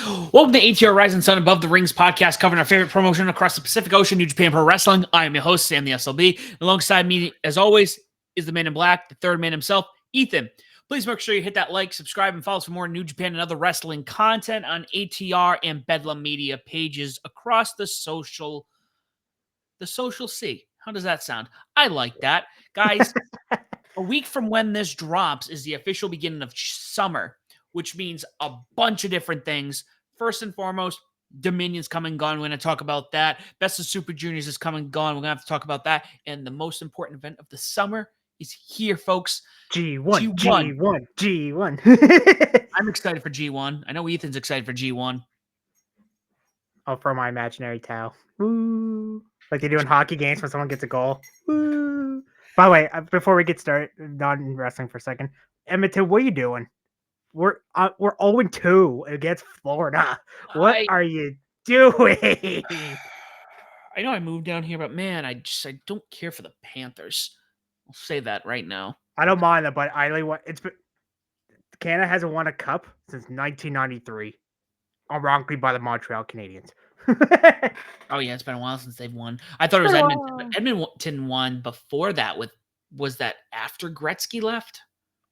Welcome to ATR Rising Sun Above the Rings podcast, covering our favorite promotion across the Pacific Ocean, New Japan Pro Wrestling. I am your host, Sam the SLB. Alongside me, as always, is the man in black, the third man himself, Ethan. Please make sure you hit that like, subscribe, and follow us for more New Japan and other wrestling content on ATR and Bedlam Media pages across the social sea. How does that sound? I like that. Guys, a week from when this drops is the official beginning of summer, which means a bunch of different things. First and foremost, Dominion's come and gone. We're going to talk about that. Best of Super Juniors is come and gone. We're going to have to talk about that. And the most important event of the summer is here, folks. G1. I'm excited for G1. I know Ethan's excited for G1. I'll throw my imaginary towel. Woo. Like they do in hockey games when someone gets a goal. Woo. By the way, before we get started, non wrestling for a second, Edmonton, what are you doing? We're 0-2 against Florida. What are you doing? I know I moved down here, but man, I don't care for the Panthers. I'll say that right now. I don't mind that, but I really want Canada hasn't won a cup since 1993, ironically by the Montreal Canadiens. Oh yeah, it's been a while since they've won. I thought it was Edmonton. But Edmonton won before that. Was that after Gretzky left?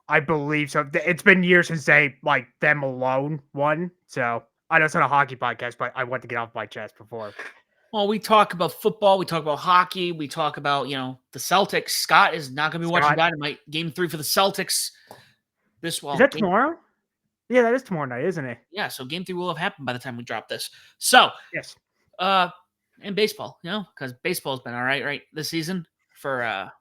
I believe so. It's been years since them alone won. So I know it's not a hockey podcast, but I want to get off my chest before. Well, we talk about football, we talk about hockey, we talk about the Celtics. Scott is not going to be watching Dynamite Game 3 for the Celtics Is that tomorrow? Yeah, that is tomorrow night, isn't it? Yeah, so Game 3 will have happened by the time we drop this. So, yes. And baseball, because baseball's been all right this season for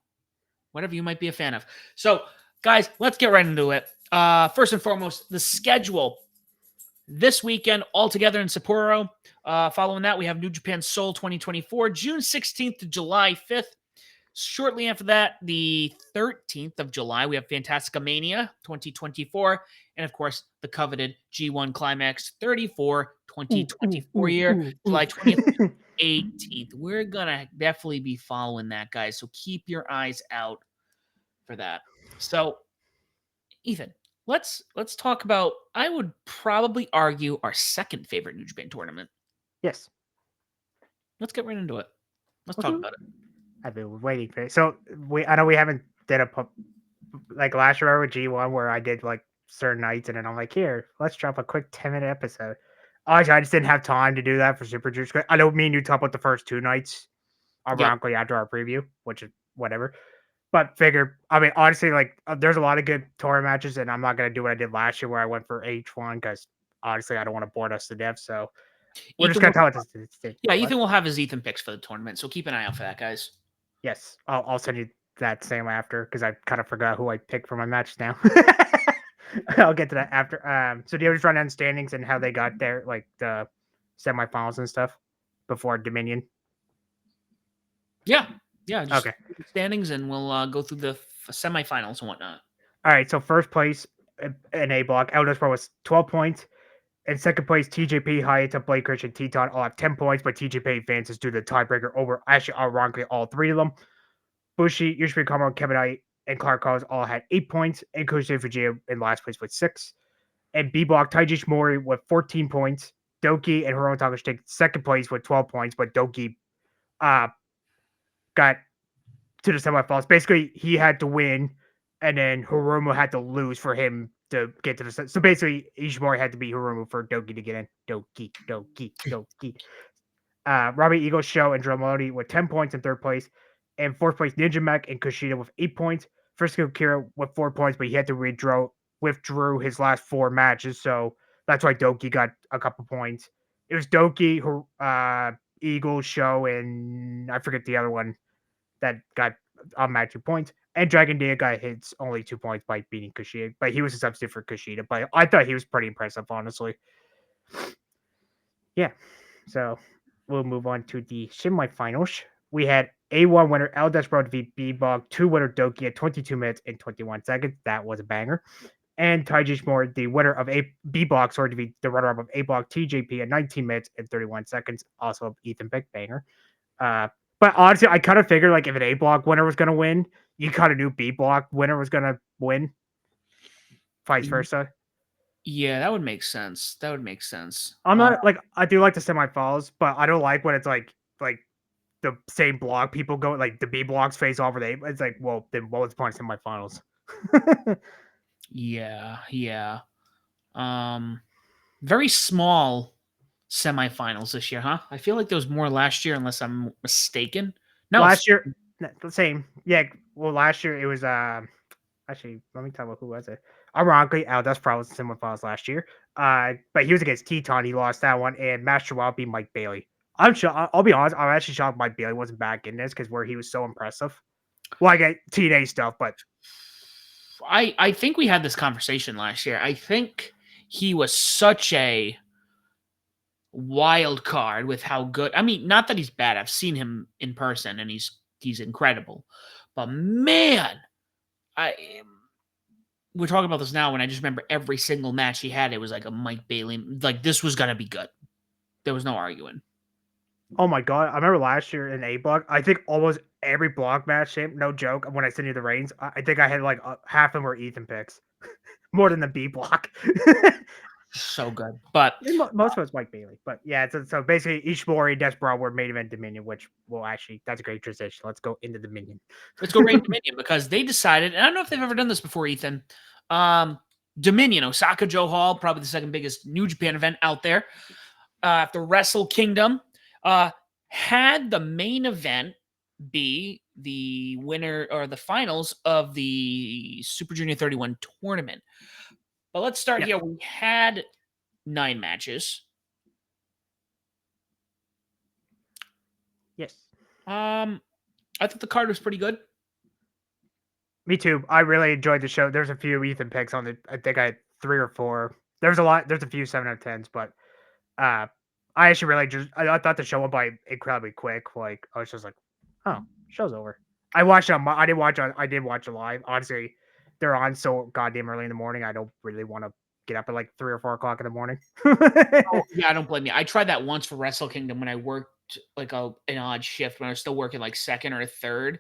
whatever you might be a fan of. So, guys, let's get right into it. First and foremost, the schedule. This weekend, all together in Sapporo. Following that, we have New Japan Seoul 2024, June 16th to July 5th. Shortly after that, the 13th of July, we have Fantastica Mania 2024. And, of course, the coveted G1 Climax 34 2024 year, July 20th to 18th. We're going to definitely be following that, guys. So keep your eyes out for that. So, Ethan, let's talk about, I would probably argue, our second favorite New Japan tournament. Yes. Let's get right into it. Let's talk about it. I've been waiting for it. So I know we haven't did like last year with G1 where I did like certain nights and then I'm like, here, let's drop a quick 10-minute episode. Honestly, I just didn't have time to do that for Super Juniors. I know me and you talk about the first two nights ironically after our preview, which is whatever. But honestly, like there's a lot of good tour matches, and I'm not gonna do what I did last year where I went for H1 because honestly, I don't want to bore us to death. So we're just gonna tell it to yeah, Ethan will have his Ethan picks for the tournament, so keep an eye out for that, guys. Yes, I'll send you that same after because I kind of forgot who I picked for my match now. I'll get to that after. So do you just run down standings and how they got there, like the semifinals and stuff before Dominion? Yeah. Just okay. Standings, and we'll go through the semifinals and whatnot. All right. So first place in A block, Elders Pro was 12 points. In second place, TJP, Hayata, Blake Christian, Teton all have 10 points, but TJP advances due to the tiebreaker over actually ironically all three of them. Bushi, Yusuke Kamaro, Kevin Knight, and Clark Collins all had 8 points, and Koji Fujita in last place with 6. And B block, Taiji Mori with 14 points. Doki and Hiromu Takahashi take second place with 12 points, but Doki got to the semifinals. Basically, he had to win, and then Hiromu had to lose for him to get to the. So basically, Ishimori had to beat Hiromu for Doki to get in. Doki. Robbie Eagle Show and Dromodi with 10 points in third place. And fourth place, Ninja Mech and Kushida with 8 points. Frisco Kira with 4 points, but he had to withdrew his last 4 matches. So that's why Doki got a couple points. It was Doki, Eagle Show, and I forget the other one that got automatic 2 points. And Dragon Dia got hits only 2 points by beating Kushida, but he was a substitute for Kushida. But I thought he was pretty impressive, honestly. Yeah. So we'll move on to the semifinals. We had A1 winner El Desperado defeat B-Bog, 2 winner Doki at 22 minutes and 21 seconds. That was a banger. And Taiji Shimori, the winner of B-Block, to defeat the runner-up of A-Block, TJP, at 19 minutes and 31 seconds. Also, Ethan Beck banger. But honestly, I kind of figured like if an A-Block winner was going to win, you kind of knew B-Block winner was going to win. Vice versa. Yeah, that would make sense. That would make sense. I'm not like I do like the semifinals, but I don't like when it's like the same block people go like the B blocks face off with A. It's like, well, then what was the point of semifinals? Yeah, yeah. Very small semifinals this year, huh? I feel like there was more last year, unless I'm mistaken. No, Last year, the same. Yeah, well, last year it was actually let me tell you who was it. Ironically, Al Pro was in semifinals last year. But he was against Teton. He lost that one, and Master Wild beat Mike Bailey. I'm sure. I'll be honest. I'm actually shocked Mike Bailey wasn't back in this because where he was so impressive. Well, I get TNA stuff, but I think we had this conversation last year. I think he was such a wild card with how good. I mean, not that he's bad. I've seen him in person, and he's incredible. But man, I we're talking about this now, and I just remember every single match he had. It was like a Mike Bailey. Like this was gonna be good. There was no arguing. oh my god, I remember last year in A block. I think almost every block match, no joke. When I sent you the reigns, I think I had like half of them were Ethan picks, more than the B block. So good. But Most of it's Mike Bailey, but yeah. So basically, Ishimori, Desperado were main event Dominion, which will actually that's a great transition. Let's go into Dominion. let's go right into Dominion because they decided, and I don't know if they've ever done this before, Ethan. Dominion, Osaka Joe Hall, probably the second biggest New Japan event out there. After Wrestle Kingdom, had the main event be the winner or the finals of the Super Junior 31 tournament. But let's start Yeah. here. We had 9 matches. Yes. I thought the card was pretty good. Me too. I really enjoyed the show. There's a few Ethan picks on it. I think I had 3 or 4. There's a lot. There's a few 7 out of 10s, but I actually really just I thought the show went by incredibly quick. Like I was just like, oh, show's over. I watched it on I did watch on I did watch it live. Honestly, they're on so goddamn early in the morning. I don't really want to get up at like 3 or 4 o'clock in the morning. Oh, yeah, I don't blame you. I tried that once for Wrestle Kingdom when I worked like an odd shift when I was still working like second or third.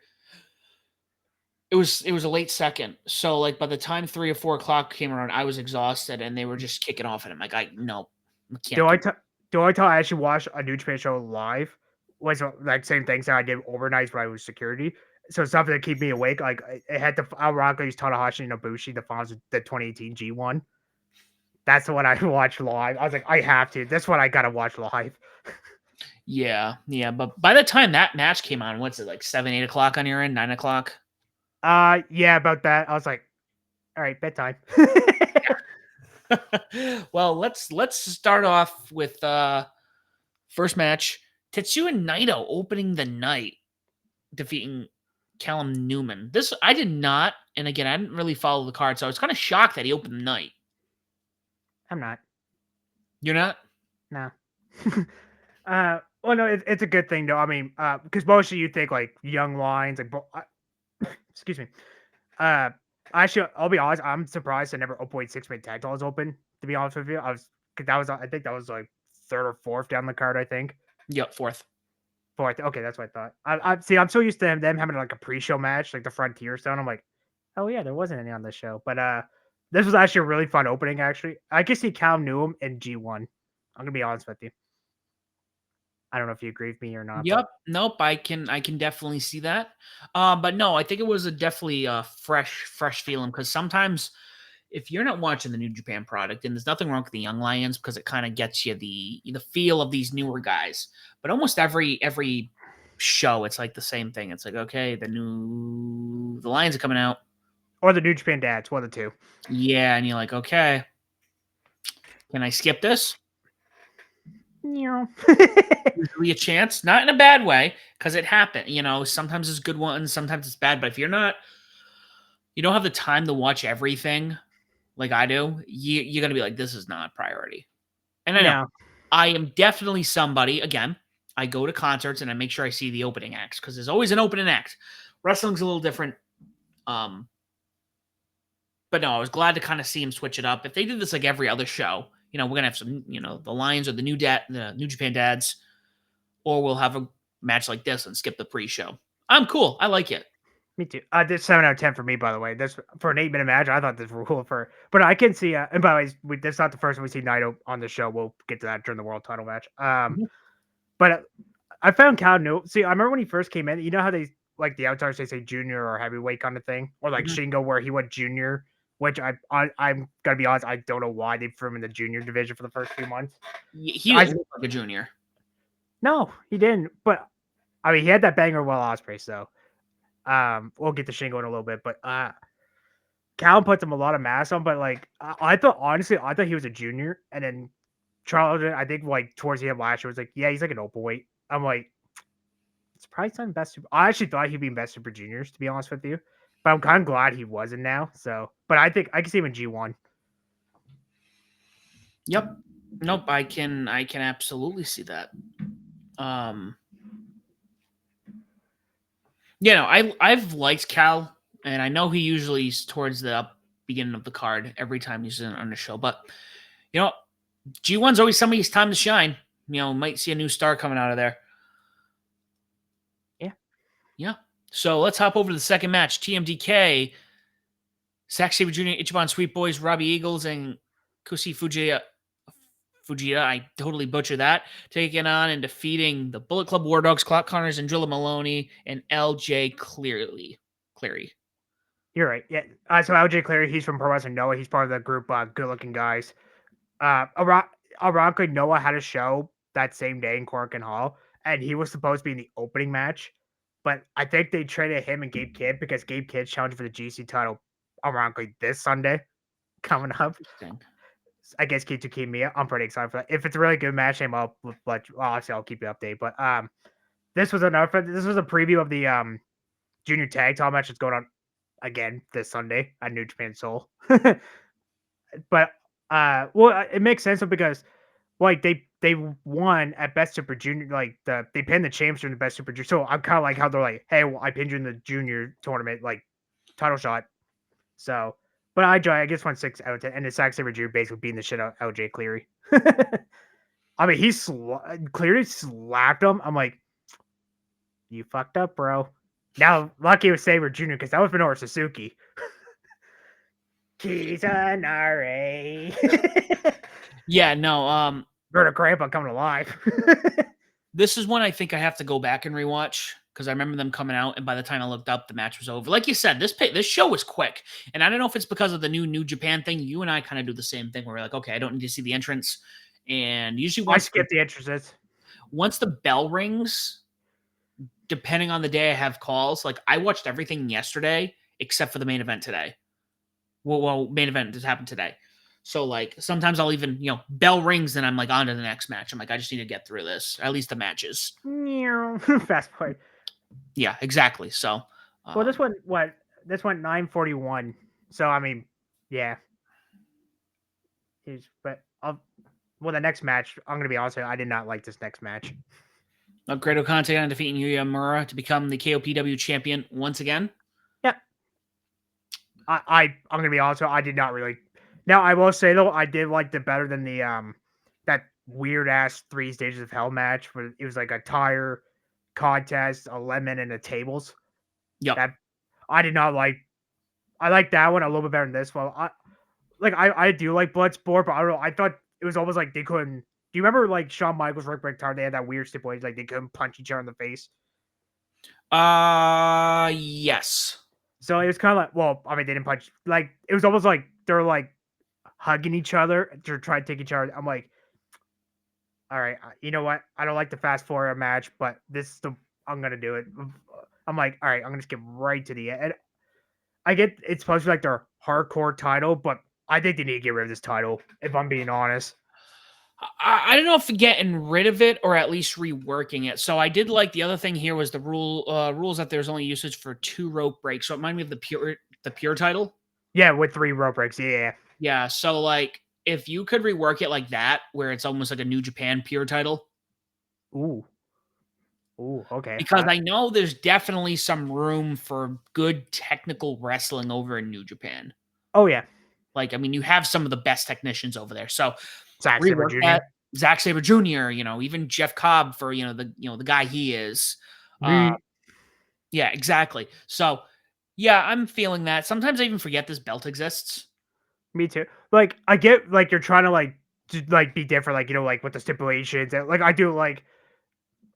It was a late second. So like by the time 3 or 4 o'clock came around, I was exhausted and they were just kicking off and I'm like, I no, I can't do do I it. tell do I tell I actually watched a New Japan show live? Was like same things that I did overnights when I was security. So something to keep me awake. Like it had the Ironically Tanahashi and Ibushi, the finals of the 2018 G1. That's the one I watched live. I was like, I have to. That's what I gotta watch live. Yeah, yeah. But by the time that match came on, what's it like 7, 8 o'clock on your end, 9 o'clock? Yeah, about that. I was like, all right, bedtime. Well, let's start off with first match. Tetsuya Naito opening the night, defeating Callum Newman. This I did not, and again, I didn't really follow the card, so I was kind of shocked that he opened the night. I'm not. You're not? No. Well, no, it's a good thing though. I mean, because mostly you think like young lions, like, excuse me. Uh, Actually, I'll be honest. I'm surprised I never 0.6 man tag titles open. To be honest with you, cause that was I think that was like third or fourth down the card. I think Yep, fourth. fourth. Okay, that's what I thought. I see. I'm so used to them having like a pre-show match, like the Frontier Stone. I'm like, oh yeah, there wasn't any on this show, but this was actually a really fun opening. Actually, I can see Cal Newham and G1. I'm gonna be honest with you. I don't know if you agree with me or not, but Yep. Nope. I can definitely see that. But no, I think it was a definitely fresh feeling because sometimes if you're not watching the New Japan product, and there's nothing wrong with the Young Lions because it kind of gets you the feel of these newer guys. But almost every show, it's like the same thing. It's like, okay, the Lions are coming out. or the New Japan Dads, one of the two. Yeah, and you're like, okay, can I skip this? Yeah. Usually a chance, not in a bad way, because it happened. Sometimes it's good ones, sometimes it's bad. But if you don't have the time to watch everything like I do, you're gonna be like, this is not a priority. And I know No. I am definitely somebody. Again, I go to concerts and I make sure I see the opening acts because there's always an opening act. Wrestling's a little different. Um, but no, I was glad to kind of see him switch it up. If they did this like every other show, we're gonna have some, the Lions or the New Japan Dads, or we'll have a match like this and skip the pre-show. I'm cool. I like it. Me too. This 7 out of 10 for me, by the way. This for an 8 minute match. I thought this rule for, but I can see. And by the way, that's not the first time we see Naito on the show. We'll get to that during the world title match. Mhm. But I found Cal new. See, I remember when he first came in. You know how they like the outsiders they say junior or heavyweight kind of thing, or like Mhm. Shingo where he went junior. Which I'm gonna be honest, I don't know why they threw him in the junior division for the first few months. He I didn't look like a junior. no, he didn't. But I mean, he had that banger Will Ospreay. So we'll get to Shingo in a little bit. But Cal puts him a lot of mass on. But like I thought, honestly, I thought he was a junior, and then Charles, I think like towards the end of last year was like, yeah, he's like an open weight. I'm like, it's probably not best. I actually thought he'd be in best Super Juniors, to be honest with you. But I'm kind of glad he wasn't now. So, but I think I can see him in G1. Yep. Nope. I can absolutely see that. You know, I've liked Cal, and I know he usually is towards the beginning of the card every time he's on the show. But you know, G1's always somebody's time to shine. You know, might see a new star coming out of there. Yeah. Yeah. So let's hop over to the second match. TMDK, Zack Sabre Jr., Ichiban Sweet Boys, Robbie Eagles, and Kusi Fujita, I totally butchered that, taking on and defeating the Bullet Club War Dogs, Clock Connors, and Drilla Maloney, and LJ Cleary. You're right. Yeah. So LJ Cleary, he's from Pro Wrestling Noah. He's part of the group Good Looking Guys. Ironically, Noah had a show that same day in Cork and Hall, and he was supposed to be in the opening match. But I think they traded him and Gabe Kidd because Gabe Kidd's challenging for the GC title, ironically, this Sunday coming up. Interesting. I guess Keith Mia. I'm pretty excited for that. If it's a really good match name, obviously I'll keep you updated. But this was another. This was a preview of the junior tag title match that's going on again this Sunday at New Japan Seoul. But well, it makes sense because like they won at Best Super Junior, like they pinned the champs during the Best Super Junior. So I'm kind of like how they're like, hey, well, I pinned you in the junior tournament, like title shot. So, but I guess 1 6 out of 10, and the Zack Sabre Jr. basically beating the shit out of LJ Cleary. I mean, Cleary slapped him. I'm like, you fucked up, bro. Now, lucky it was Sabre Jr. because that was Minoru Suzuki. Kizanare. Yeah, no, Murder Grandpa coming alive. this is one I think I have to go back and rewatch because I remember them coming out, and by the time I looked up, the match was over. Like you said, this show was quick, and I don't know if it's because of the New Japan thing. You and I kind of do the same thing where we're like, okay, I don't need to see the entrance, and usually I skip the entrances. once the bell rings, depending on the day I have calls, like I watched everything yesterday except for the main event today. Well, main event just happened today. So like sometimes I'll even, bell rings and I'm like on to the next match. I'm like, I just need to get through this, at least the matches. Fast forward. Yeah, exactly. So Well, this one, what? This went 9:41. So I mean, yeah. But well, the next match, I'm gonna be honest with you, I did not like this next match. Great Conte on defeating Yuya Mura to become the KOPW champion once again. Yeah. I'm gonna be honest with you, I did not really. Now I will say though, I did like it better than the that weird ass 3 stages of hell match where it was like a tire contest, a lemon, and a tables. Yep. That I did not like. I like that one a little bit better than this one. I do like Bloodsport, but I don't know. I thought it was almost like they couldn't. Do you remember like Shawn Michaels, Rick Bricktar? They had that weird stipulation, like they couldn't punch each other in the face. Yes. So it was kind of like, well, I mean, they didn't punch. Like it was almost like they're like hugging each other to try to take each other. I'm like, all right, you know what? I don't like the fast forward match, but I'm gonna do it. I'm like, all right, I'm gonna skip right to the end. I get it's supposed to be like their hardcore title, but I think they need to get rid of this title, if I'm being honest. I don't know if getting rid of it or at least reworking it. So I did like the other thing here was the rules that there's only usage for 2 rope breaks. So it reminded me of the pure title. Yeah, with 3 rope breaks. Yeah. Yeah. So like if you could rework it like that, where it's almost like a New Japan pure title. Ooh. Okay. Because I know there's definitely some room for good technical wrestling over in New Japan. Oh yeah. Like, I mean, you have some of the best technicians over there. So Zack Sabre Jr. that. Zack Sabre Jr., even Jeff Cobb for, the guy he is. Yeah, exactly. So Yeah, I'm feeling that. Sometimes I even forget this belt exists. Me too. Like I get like you're trying to like be different, like like with the stipulations and like I do like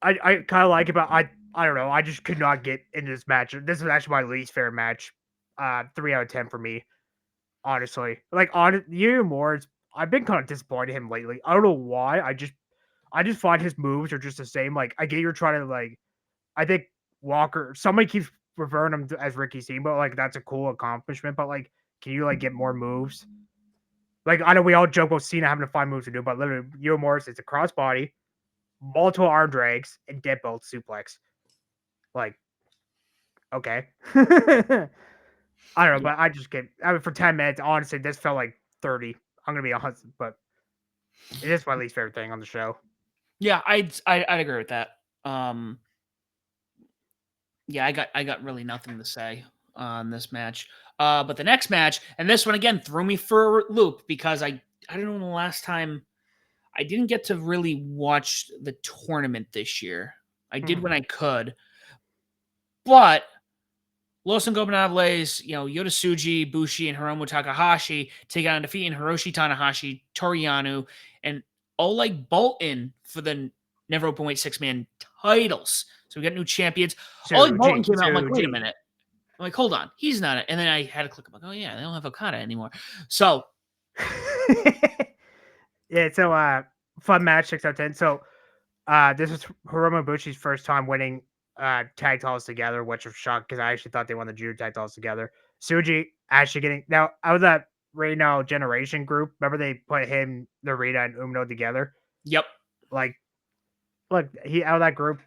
I kind of like it, but I don't know. I just could not get into this match. This is actually my least favorite match. 3 out of 10 for me, honestly. Like on you more, I've been kind of disappointed in him lately. I don't know why. I just find his moves are just the same. Like I get you're trying to like. I think Walker. Somebody keeps referring him as Ricky Steamboat. Like that's a cool accomplishment, but like, can you like get more moves? Like I know we all joke about Cena having to find moves to do, but literally, Yo Morris it's a crossbody, multiple arm drags, and deadbolt suplex. Like okay. I don't know, Yeah, but I just get. I mean, for 10 minutes, honestly, this felt like 30. I'm gonna be honest, but it is my least favorite thing on the show. yeah, I'd agree with that. Um, yeah, I got really nothing to say on this match. But the next match, and this one again threw me for a loop because I don't know the last time I didn't get to really watch the tournament this year. I did Mhm. when I could, but Los Ingobernables, Yota Tsuji, Bushi, and Hiromu Takahashi take on defeating Hiroshi Tanahashi, Toriano, and Oleg Boltin for the Never Openweight six-man titles. So we got new champions. Oleg Boltin Suji, came out. I'm like, wait a Suji. minute. I'm like, hold on, he's not it. And then I had to click. I'm like, oh yeah, they don't have Okada anymore. So Yeah, so fun match 6 out of 10. So this is Hiromu Bushi's first time winning tag titles together, which was shocked because I actually thought they won the junior tag titles together. Suji actually getting now out of that Reno generation group. Remember they put him, Narita, and Umno together. yep, Like, look, he out of that group,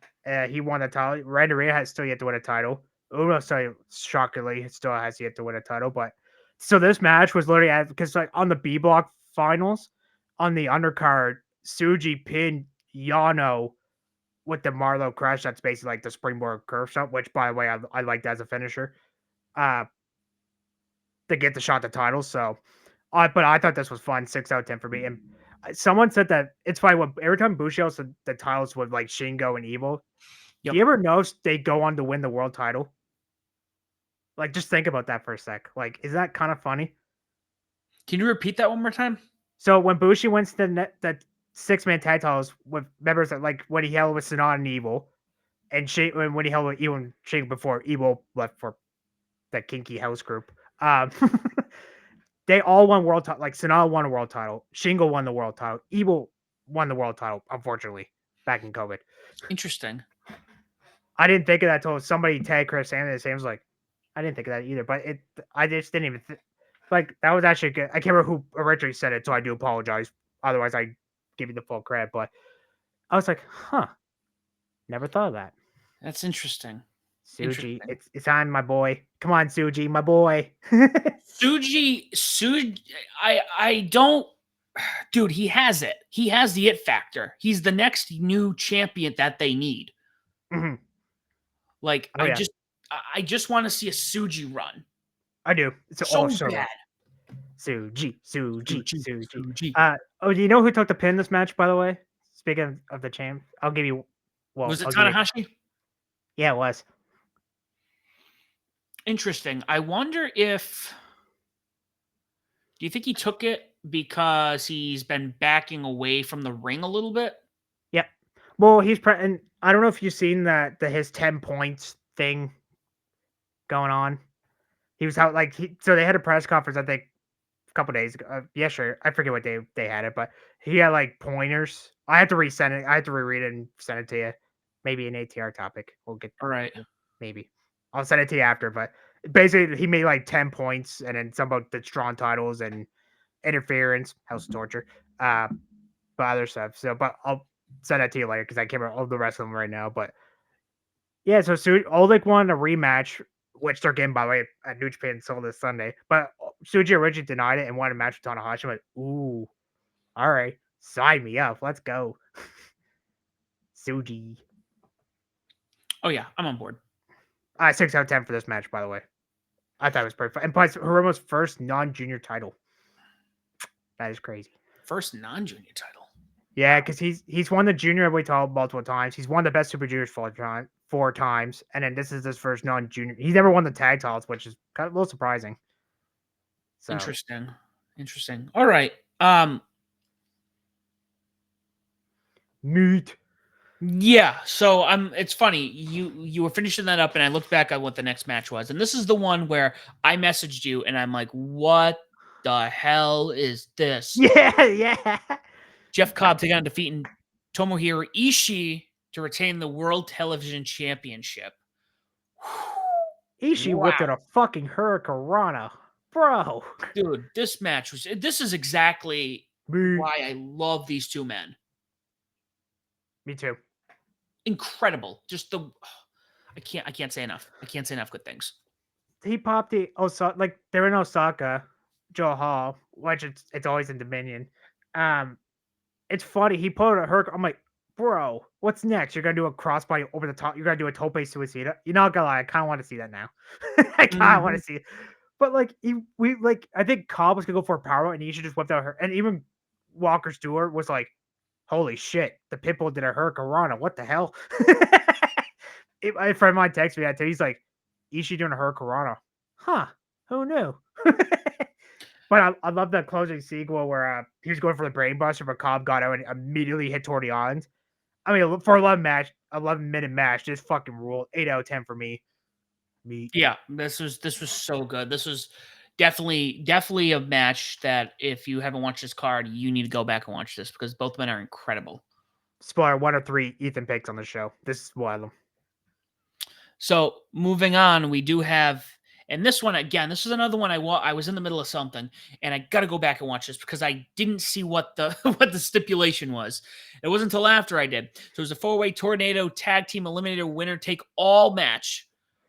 he won the title. Randy Narita has still yet to win a title. Umno still shockingly still has yet to win a title. But so this match was literally because like on the B block finals on the undercard, Suji pinned Yano with the Marlowe crash. That's basically like the springboard curve shot, which by the way I liked as a finisher. Uh to get the shot the title. So but I thought this was fun. 6 out of 10 for me. And someone said that it's funny when every time Bushi said the titles with like Shingo and Evil. Do yep. you ever know if they go on to win the world title? Like just think about that for a sec. Like, is that kind of funny? Can you repeat that one more time? So when Bushi wins the 6-man tag titles with members that like when he held with Sanada and Evil, and when he held with Evil and Shingo before Evil left for that kinky house group. Um, they all won world title. Like Sanada won a world title, Shingo won the world title, Evil won the world title. Unfortunately, back in COVID, Interesting. I didn't think of that until somebody tagged Chris Sanders. And was like, I didn't think of that either. But I just didn't even like that was actually good. I can't remember who originally said it, so I do apologize. Otherwise, I give you the full credit. But I was like, huh, never thought of that. That's interesting. Suji, Interesting. it's on, my boy. Come on, Suji, my boy. Suji, I don't, dude. He has it. He has the it factor. He's the next new champion that they need. Mhm. Like Oh yeah, I just want to see a Suji run I do. It's all so so bad. Suji, Suji, Suji, Suji. Suji. Oh, do you know who took the pin this match? By the way, speaking of the champ, I'll give you. Well, Was it I'll give you. Tanahashi? Yeah, it was. Interesting. I wonder if. Do you think he took it because he's been backing away from the ring a little bit? Yep. Well, and I don't know if you've seen the his 10 points thing going on. He was out like so they had a press conference I think a couple days ago. Yeah, sure. I forget what day they had it, but he had like pointers. I had to resend it. I had to reread it and send it to you. Maybe an ATR topic. We'll get All right. maybe. I'll send it to you after. But basically, he made like 10 points, and then some about the strong titles and interference, house of torture, but other stuff. So, but I'll send that to you later because I can't remember all the rest of them right now. But yeah, so Oleg won a rematch, which they're getting by the way at New Japan Soul this Sunday. But Suji originally denied it and wanted a match with Tanahashi. I'm like, ooh, all right, sign me up. Let's go, Suji. Oh yeah, I'm on board. 6 out of 10 for this match, by the way. I thought it was pretty fun. And plus, Hiromu's first non-junior title. That is crazy. First non-junior title. Yeah, because he's won the junior heavyweight title multiple times. He's one of the best super juniors of all time. 4 times, and then this is his first non-junior. He's never won the tag titles, which is kind of a little surprising. So Interesting. All right. meat. Yeah, so it's funny. You were finishing that up and I looked back at what the next match was. And this is the one where I messaged you and I'm like, "What the hell is this?" Yeah. Jeff Cobb taking on defeating Tomohiro Ishii to retain the World Television Championship. Ishii whipped Wow. out a fucking hurricanrana, bro. Dude, this is exactly Meat. why I love these two men. Me too. Incredible. Just I can't say enough. I can't say enough good things. He popped the Osaka, like they're in Osaka, Joe Hall, which it's always in Dominion. Um, it's funny. He put a hurricane. I'm like, bro, what's next? You're gonna do a crossbody over the top. You're gonna do a tope suicida. You're not gonna lie. I kind of want to see that now. I kind of want Mhm. to see it. But like I think Cobb was gonna go for a power, and he should just whipped out her. And even Walker Stewart was like, holy shit, the Pitbull did a hurricane. What the hell? A friend of mine texted me that too. He's like, Ishii doing a hurricane. Huh? Who knew? But I love that closing sequel where he was going for the brainbuster, but Cobb got out and immediately hit toward the island. I mean, for 11-minute match, just fucking rule. 8 out of 10 for me. Meat. Yeah, this was so good. This was definitely a match that if you haven't watched this card, you need to go back and watch this because both men are incredible. Spoiler: 1 or 3 Ethan picks on the show. This is one of them. So moving on, we do have, and this one again, this is another one I was in the middle of something, and I got to go back and watch this because I didn't see what the what the stipulation was. It wasn't until after I did. So it was a 4-way tornado tag team eliminator winner take all match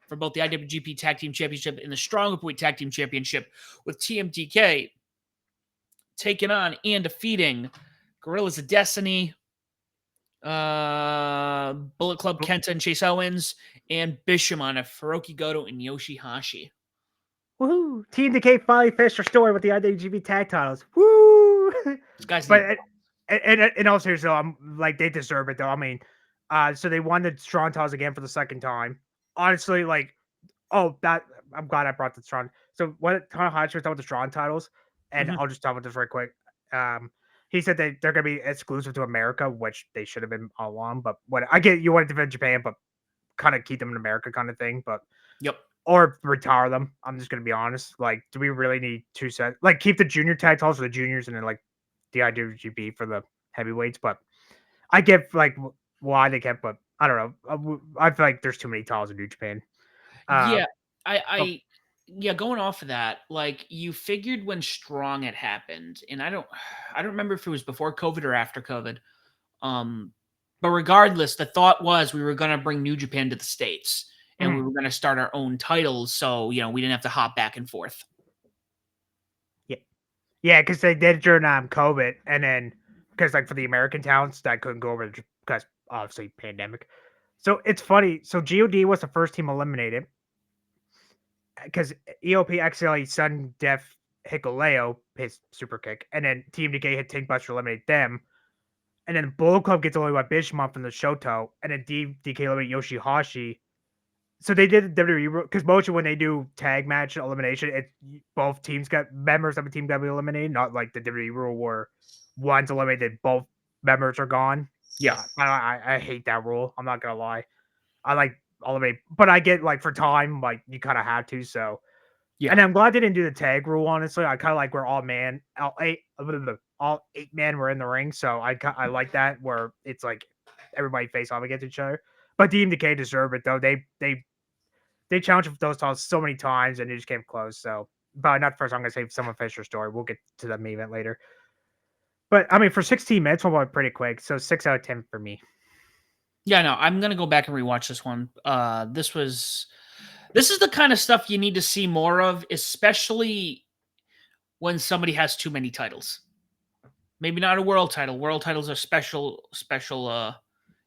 for both the IWGP Tag Team Championship and the Strong Weight Tag Team Championship, with TMDK taking on and defeating Gorillas of Destiny, Bullet Club Kenta and Chase Owens, and Bishamon of Hiroki Goto and Yoshihashi. Woohoo! Team Decay finally finished their story with the IWGP tag titles. Woo! These guys But need in all seriousness, though, I'm like they deserve it though. I mean, so they won the Strong titles again for the second time. Honestly, like, oh, that I'm glad I brought the Strong. So what Tanahashi was talking about the Strong titles, and Mhm. I'll just talk about this very quick. He said they're gonna be exclusive to America, which they should have been all along. But what I get, you want to defend Japan, but kind of keep them in America, kind of thing. But Yep. or retire them. I'm just gonna be honest. Like, do we really need 2 sets? Like, keep the junior tag titles for the juniors, and then like the IWGP for the heavyweights. But I get like why they kept, but I don't know. I feel like there's too many titles in New Japan. Uh, Yeah. I oh, I yeah, going off of that, like you figured when Strong had happened, and I don't remember if it was before COVID or after COVID. Um, but regardless, the thought was we were gonna bring New Japan to the States and we mhm. were gonna start our own titles, so we didn't have to hop back and forth. Yeah, yeah, because they did it during COVID, and then because like for the American talents that couldn't go over because obviously pandemic. So it's funny. So God was the first team eliminated because EOP accidentally sudden death Hikuleo his super kick, and then Team Decay hit Tank Buster eliminate them, and then Bullet Club gets eliminated by Bishamon from the Shoto, and then DK eliminate Yoshihashi. So they did the WWE because mostly when they do tag match elimination, it both teams got members of a team got to be eliminated, not like the WWE rule where one's eliminated, both members are gone. Yeah. I hate that rule. I'm not gonna lie. I like eliminate, but I get like for time, like you kind of had to. So, Yeah. and I'm glad they didn't do the tag rule. Honestly, I kind of like where all 8 men were in the ring. So I like that where it's like everybody face off against each other. But Team Decay deserve it though. They challenged those titles so many times and it just came close. So, but not first. I'm gonna say someone finished their story. We'll get to the main event later. But I mean, for 16 minutes, we'll go pretty quick. So 6 out of 10 for me. Yeah, no, I'm gonna go back and rewatch this one. This is the kind of stuff you need to see more of, especially when somebody has too many titles. Maybe not a world title. World titles are special.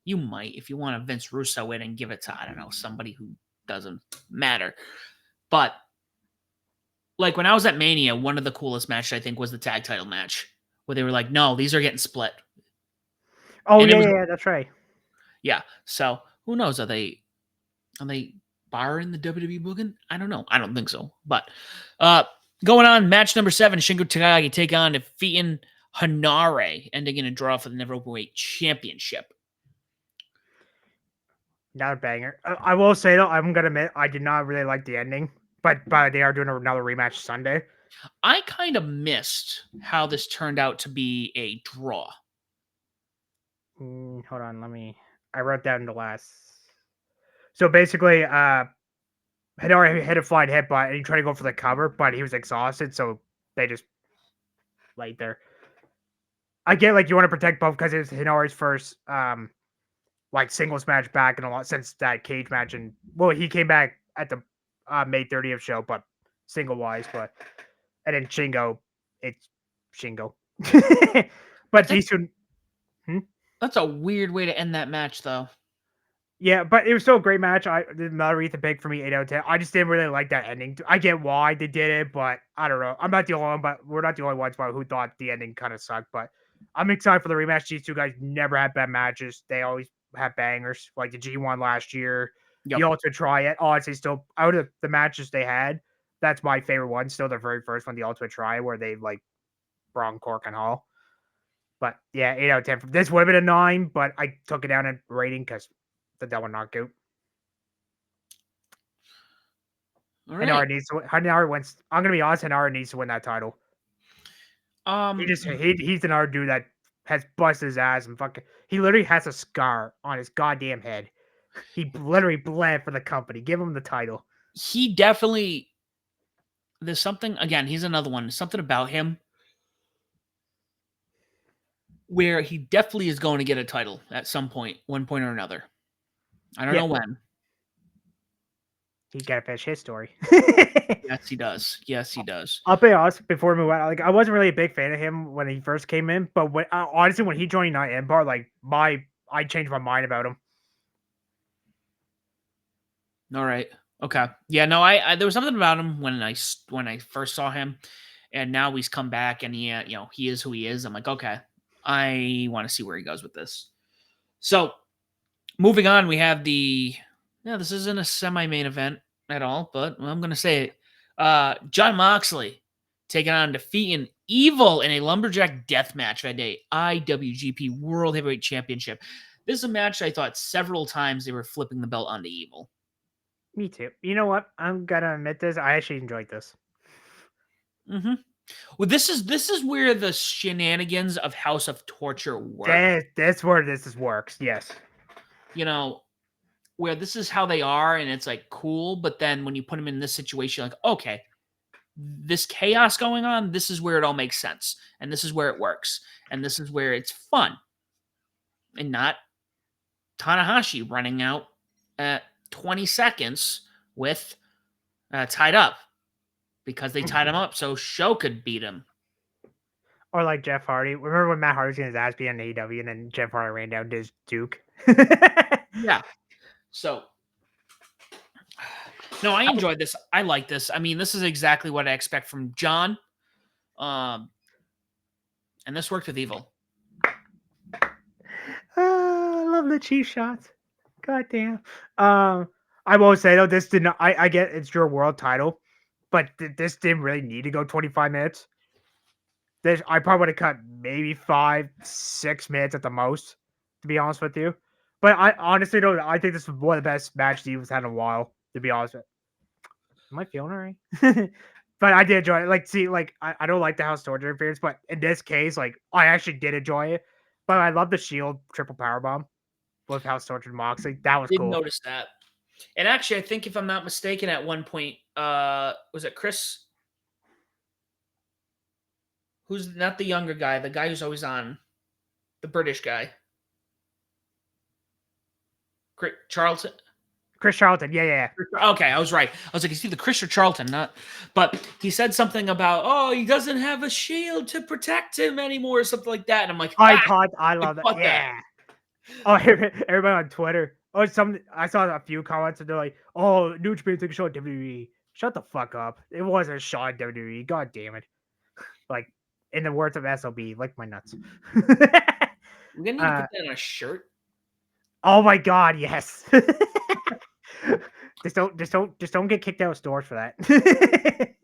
You might, if you want to Vince Russo in and give it to, I don't know, somebody who doesn't matter. But like when I was at Mania, one of the coolest matches I think was the tag title match where they were like, no, these are getting split. Oh And it yeah, was, yeah, that's right. yeah. So who knows? Are they? Are they barring the WWE booking? I don't know. I don't think so. But uh going on, match number 7, Shingo Takagi take on defeating Hanare, ending in a draw for the Never Openweight Championship. Not a banger. I will say though, I'm gonna admit I did not really like the ending, but they are doing another rematch Sunday. I kind of missed how this turned out to be a draw. Hold on, I wrote down the last. So basically, Hinari hit a flying headbutt and he tried to go for the cover, but he was exhausted, so they just laid there. I get like you want to protect both because it's Hinari's first like singles match back in a lot since that cage match, and well, he came back at the May 30th show, but single wise, but and then Shingo, it's Shingo, but That's a, these two. that's a weird way to end that match, though. Yeah, but it was still a great match. The Matarita pick for me 8 out of 10. I just didn't really like that ending. I get why they did it, but I don't know. I'm not the only one, but we're not the only ones who thought the ending kind of sucked. But I'm excited for the rematch. These two guys never had bad matches. They always have bangers, like the G1 last year. The Yep. Ultimate Triad. Honestly, still out of the matches they had, that's my favorite one. Still the very first one, the Ultimate Triad, where they like Braun, Cork, and Hall. But yeah, 8 out of 10. This would have been a 9, but I took it down in rating because the double knockout. All right. Hinari wins. I'm gonna be honest. Hinari needs to win that title. Um, He's another dude that has busted his ass and fucking. He literally has a scar on his goddamn head. He literally bled for the company. Give him the title. he definitely. There's something again. He's another one. Something about him where he definitely is going to get a title at some point, one point or another. I don't Yeah, know when. he's got to finish his story. Yes, he does. Yes, he does. I'll be honest. Before we move on, like I wasn't really a big fan of him when he first came in, but when honestly when he joined United Empire, like I changed my mind about him. All right. Okay. Yeah. No. I there was something about him when I first saw him, and now he's come back and he is who he is. I'm like, okay, I want to see where he goes with this. So moving on, we have the. Yeah, this isn't a semi-main event at all, but I'm gonna say it. John Moxley taking on defeating Evil in a lumberjack death match at a IWGP World Heavyweight Championship. This is a match I thought several times they were flipping the belt onto Evil. Me too. You know what? I'm gonna admit this. I actually enjoyed this. Mm-hmm. Well, this is where the shenanigans of House of Torture work. That's where this works. Yes. You know, where this is how they are, and it's like cool. But then when you put them in this situation, like, okay, this chaos going on, this is where it all makes sense, and this is where it works, and this is where it's fun, and not Tanahashi running out at 20 seconds with tied up because they tied him up so Show could beat him. Or like Jeff Hardy. Remember when Matt Hardy was getting his ass beat on AEW and then Jeff Hardy ran down to his Duke? Yeah. So, no, I enjoyed this. I like this. I mean, this is exactly what I expect from John. And this worked with Evil. I love the cheap shots. God damn. I will say though, this did not. I get it's your world title, but this didn't really need to go 25 minutes. This I probably would have cut maybe 5-6 minutes at the most, to be honest with you. But I honestly don't. I think this was one of the best matches Evil's had in a while. To be honest, am I feeling alright? But I did enjoy it. Like, see, like I don't like the House Torture interference, but in this case, like I actually did enjoy it. But I love the Shield triple powerbomb with House Torture Moxley. That was Didn't cool. notice that. And actually, I think if I'm not mistaken, at one point, was it Chris? Who's not the younger guy, the guy who's always on, the British guy, Charlton. Chris Charlton, yeah. Okay, I was right. I was like, is he the Chris or Charlton? Not, but he said something about, oh, he doesn't have a shield to protect him anymore, or something like that. And I'm like, I love that. caught Yeah. Oh, everybody on Twitter. Oh, I saw a few comments and they're like, "Oh, New Japan took a shot at WWE." Shut the fuck up. It wasn't a shot at WWE. God damn it. Like, in the words of SOB, like my nuts. We're gonna need to put that on a shirt. Oh my god, yes. Just don't get kicked out of stores for that.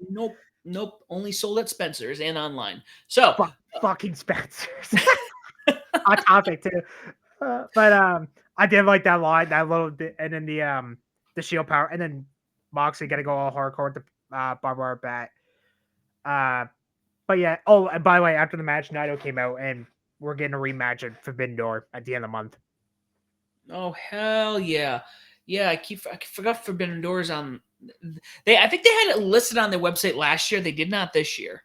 Nope, nope. Only sold at Spencer's and online. So, Fucking Spencer's. Hot topic too. But I did like that line, that little bit, and then the shield power, and then Moxley got to go all hardcore with the barbed wire bat. But yeah. Oh, and by the way, after the match, Naito came out, and we're getting a rematch at Forbidden Door at the end of the month. oh hell yeah, yeah. I forgot Forbidden Doors on. I think they had it listed on their website last year. They did not this year.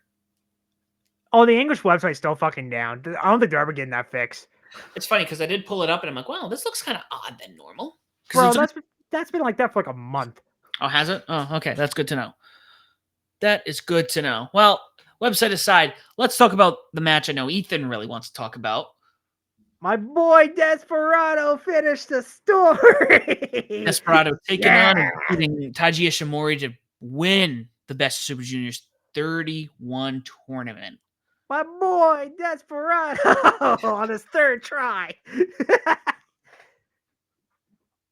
Oh, the English website's still fucking down. I don't think they're ever getting that fixed. It's funny because I did pull it up and I'm like, wow, this looks kind of odd than normal. Bro, that's been like that for like a month. Oh, has it? Oh, okay. That's good to know. That is good to know. Well, website aside, let's talk about the match I know Ethan really wants to talk about. My boy Desperado finished the story. Desperado taking on and beating Taiji Ishimori to win the Best of Super Juniors 31 tournament. My boy Desperado on his third try.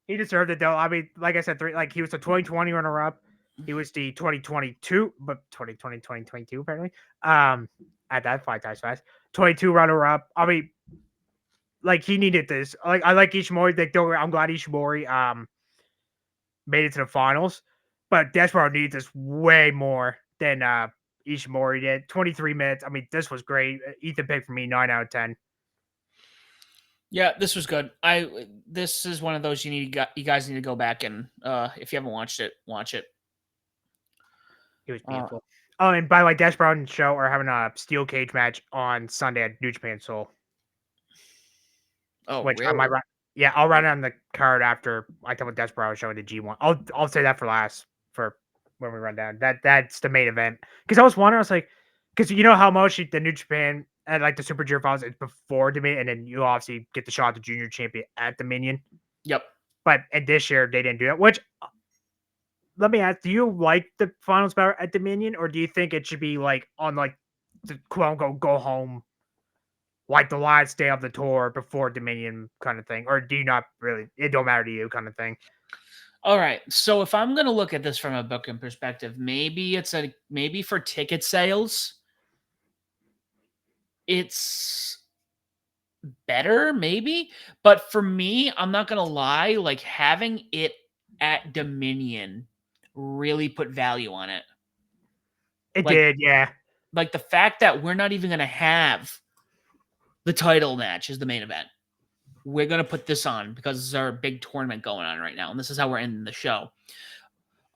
He deserved it though. I mean, like I said, he was the 2020 runner-up. He was the 2022, but 2020, 2022 apparently. At that 5 times fast. 22 runner-up. I mean, like he needed this. Like I like Ishimori. I'm glad Ishimori made it to the finals, but Desperado needs this way more than Ishimori did. 23 minutes. I mean, this was great. Ethan picked for me 9 out of 10. Yeah, this was good. This is one of those you guys need to go back and if you haven't watched it, watch it. It was beautiful. Oh, and by the way, Desperado and Show are having a steel cage match on Sunday at New Japan Seoul. Oh, which really? I might run. Yeah, I'll run it on the card after I talk about Desperado showing the G1. I'll say that for last for when we run down. That's the main event. Because I was wondering, I was like, because you know how much the New Japan and like the Super Junior Finals is before Dominion, and then you obviously get the shot at the Junior Champion at Dominion. Yep. But in this year they didn't do that. Which let me ask, do you like the finals power at Dominion, or do you think it should be like on like the quote unquote go home, like the last day of the tour before Dominion kind of thing? Or do you not really, it don't matter to you kind of thing? All right. So if I'm going to look at this from a booking perspective, maybe for ticket sales, it's better, maybe. But for me, I'm not going to lie, like having it at Dominion really put value on it. It did, yeah. Like the fact that we're not even going to have the title match as the main event. We're going to put this on because this is our big tournament going on right now. And this is how we're ending the show.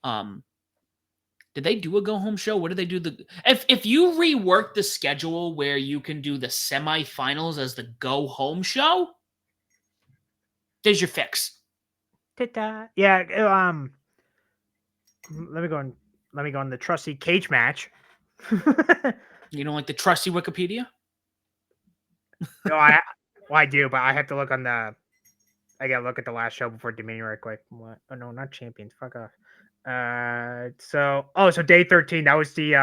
Did they do a go home show? What did they do? If you rework the schedule where you can do the semifinals as the go home show, there's your fix. Ta-da. Yeah, let me go on the trusty cage match. You know, like the trusty Wikipedia? No, I do, but I have to look on the. I gotta look at the last show before Dominion right quick. What? Oh no, not champions. Fuck off. So day 13. That was the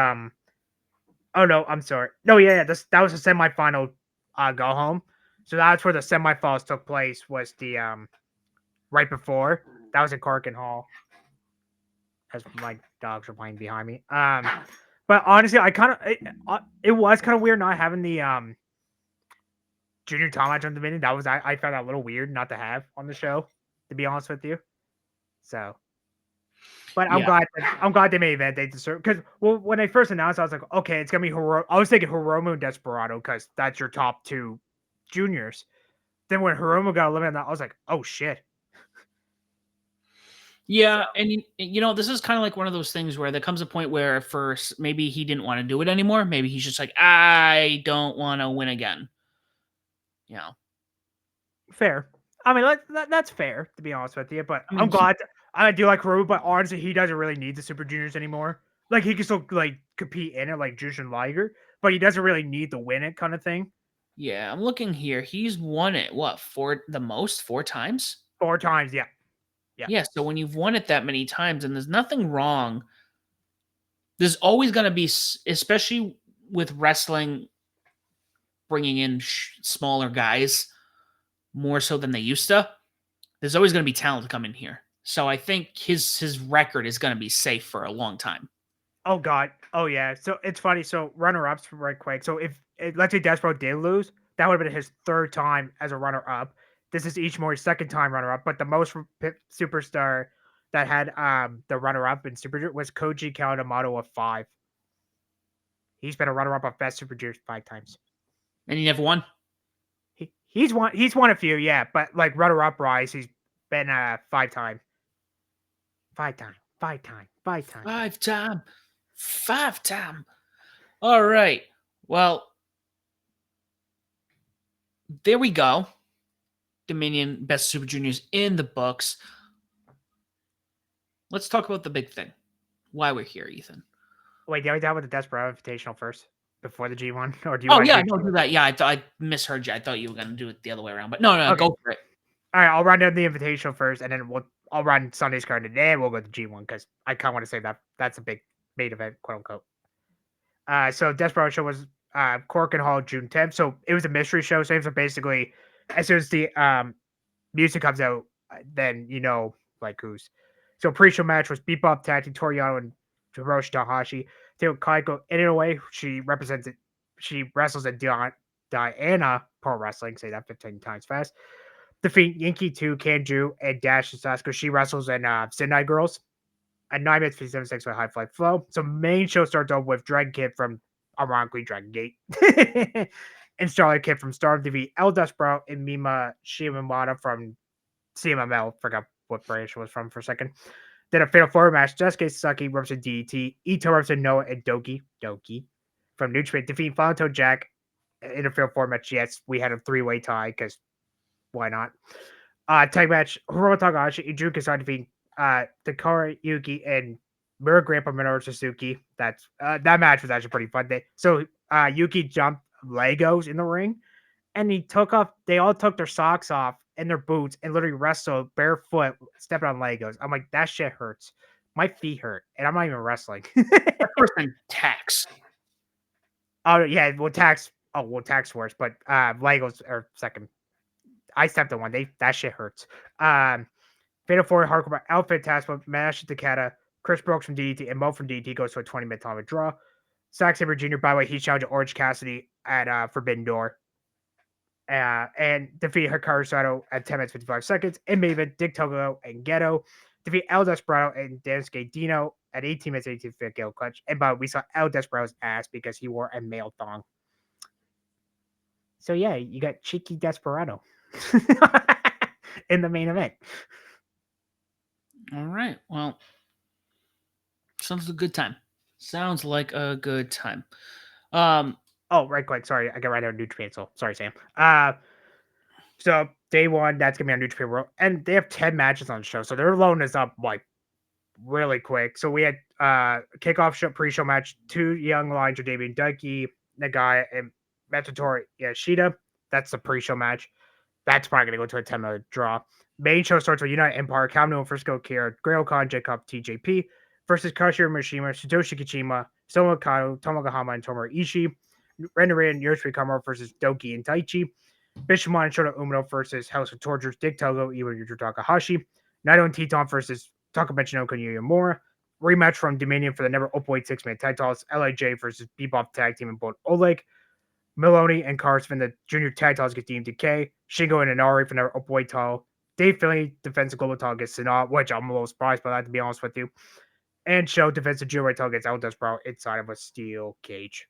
Oh no, I'm sorry. No, yeah, that was the semifinal. Go home. So that's where the semifinals took place. Was the right before that was in Corkin Hall. As my dogs are playing behind me. But honestly, it was kind of weird not having the junior time match on Dominion. I found that a little weird not to have on the show, to be honest with you. So, but I'm glad they made event. They deserve, because when they first announced, I was like, okay, it's gonna be I was thinking Hiromu and Desperado because that's your top 2 juniors. Then when Hiromu got eliminated, I was like, oh shit. Yeah, and you know, this is kind of like one of those things where there comes a point where first maybe he didn't want to do it anymore. Maybe he's just like, I don't want to win again. You know, fair. I mean, that's fair, to be honest with you. But I mean, I'm glad. I do like Hiromu, but honestly, he doesn't really need the Super Juniors anymore. Like he can still like compete in it, like Jushin Liger, but he doesn't really need to win it, kind of thing. Yeah, I'm looking here. He's won it four times? 4 times, yeah. Yeah, so when you've won it that many times and there's nothing wrong, there's always going to be, especially with wrestling bringing in smaller guys more so than they used to, there's always going to be talent to come in here. So I think his record is going to be safe for a long time. Oh God. Oh yeah. So it's funny. So runner ups right quick. So if let's say Despero did lose, that would have been his third time as a runner up. This is Ishimori's second time runner up, but the most superstar that had the runner up in Super Junior was Koji Kawamoto of 5. He's been a runner up of Best Super Juniors 5 times. And he never won. He's won a few, yeah, but like runner up rise, he's been 5 time. 5 time. 5 time. 5 time. 5 time. 5 time. All right. Well, there we go. Dominion Best Super Juniors in the books. Let's talk about the big thing. Why we're here, Ethan. Wait, did we talk about the Desperado Invitational first before the G1, or do you Oh want yeah, to no, do that. Yeah, I misheard you. I thought you were gonna do it the other way around, but no, Okay. go for it. All right, I'll run down the Invitational first, and then I'll run Sunday's card, and then we'll go to G1 because I kind of want to say that's a big main event, quote unquote. So Desperado show was Cork and Hall June 10th. So it was a mystery show. So basically, as soon as the music comes out, then you know like who's. So pre-show match was Bebop Tati Toriano and Hiroshi Tanahashi. Tail Kaiko in a way she represents it. She wrestles at Diana Pro Wrestling. Say that 15 times fast. Defeat Yankee 2, Kanju, and Dash and Sasuke. She wrestles in Sendai Girls. At 9 minutes 57 seconds with High Flight Flow. So main show starts off with Dragon Kid from ironically Dragon Gate. And Starlight Kid from Star TV, El Desperado, and Mima Shimamada from CMML. Forgot what branch it was from for a second. Then a fatal four match. Jessica Saki represent DDT. Ito represent Noah and Doki from New Japan. Defeating Final Toe Jack in a fatal four match. Yes, we had a 3-way tie because why not? Tag match. Hiromu Takahashi and Jun Kasai defeating Takara Yuki and Mirror Grandpa Minoru Suzuki. That's that match was actually pretty fun. So Yuki jumped Legos in the ring, and they all took their socks off and their boots and literally wrestled barefoot, stepping on Legos. I'm like, that shit hurts. My feet hurt, and I'm not even wrestling. That person tax. Oh yeah, tax worse, but Legos are second. I stepped on one. That shit hurts. Fatal 4 hardcore outfit task, but Mash Takata, Chris Brooks from DDT, and Mo from DDT goes to a 20-minute time of draw. Zack Sabre Jr., by the way, he challenged Orange Cassidy at Forbidden Door. And defeat Hikaru Sato at 10 minutes 55 seconds. And Maven, Dick Togo, and Ghetto. Defeat El Desperado and Daisuke Dino at 18 minutes 18 Ghetto clutch. And by the way, we saw El Desperado's ass because he wore a male thong. So yeah, you got Cheeky Desperado in the main event. All right. Well, sounds like a good time. Sounds like a good time. Oh, right quick. Sorry, I got right out of New Japan. So sorry, Sam. So day one, that's gonna be on New Japan World, and they have 10 matches on the show, so they're loading us up like really quick. So we had kickoff show pre-show match. 2 young lions are debuting: Daiki Nagaya and Matsutori Yoshida. That's the pre-show match. That's probably gonna go to a 10-minute draw. Main show starts with United Empire, Kamino Frisco Kira, Grail Khan, Jacob, TJP versus Kashira Mishima, Satoshi Kichima, Soma Kato, Tomoka Hama, and Tomohiro Ishii. Rendered and Yoshiri Kamaro versus Doki and Taichi. Bishamon and Shota Umino versus House of Tortures, Dick Togo, Iwa Yuji Takahashi. Naito and Teton versus Takabenchi no Yuya Rematch from Dominion for the never openweight 6-man titles. LIJ versus Bebop Tag Team and Bolt Oleg. Maloney and Cars for the junior tag titles against DMDK. Shingo and Inari for never openweight title. Dave Finley defends the global title against Sanaa, which I'm a little surprised by that, to be honest with you. And Show defends the junior title against El Desperado inside of a steel cage.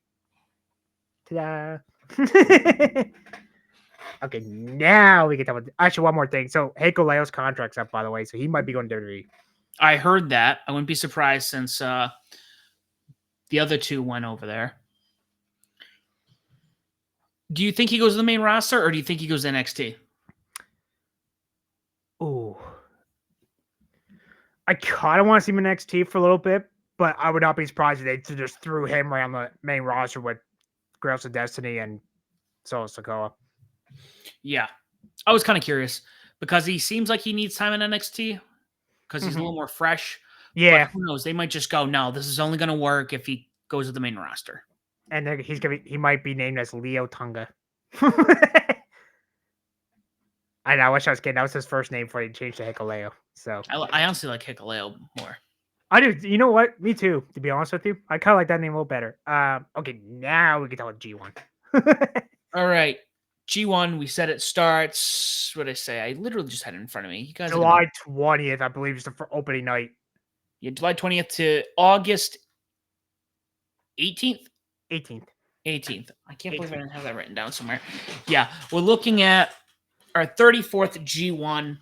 Ta-da! Okay, now we can talk about actually one more thing. So Heiko Leo's contract's up, by the way, so he might be going to WWE. I heard that. I wouldn't be surprised since the other two went over there. Do you think he goes to the main roster, or do you think he goes to NXT? Ooh. I kind of want to see him in NXT for a little bit, but I would not be surprised if they just threw him right on the main roster with Grails of Destiny and Solo Sikoa. Yeah. I was kind of curious because he seems like he needs time in NXT because he's a little more fresh. Yeah. But who knows? They might just go, no, this is only going to work if he goes to the main roster. And then he might be named as Leo Tonga. I know. I wish I was kidding. That was his first name before he changed to Hikuleo. So I honestly like Hikuleo more. I do. You know what? Me too. To be honest with you, I kind of like that name a little better. Okay, now we can talk about G1. All right. G1, we said it starts. What did I say? I literally just had it in front of me. You guys are gonna. July 20th, I believe, is the opening night. Yeah, July 20th to August 18th. 18th. 18th. I can't believe I 18th. didn't have that written down somewhere. Yeah, we're looking at our 34th G1.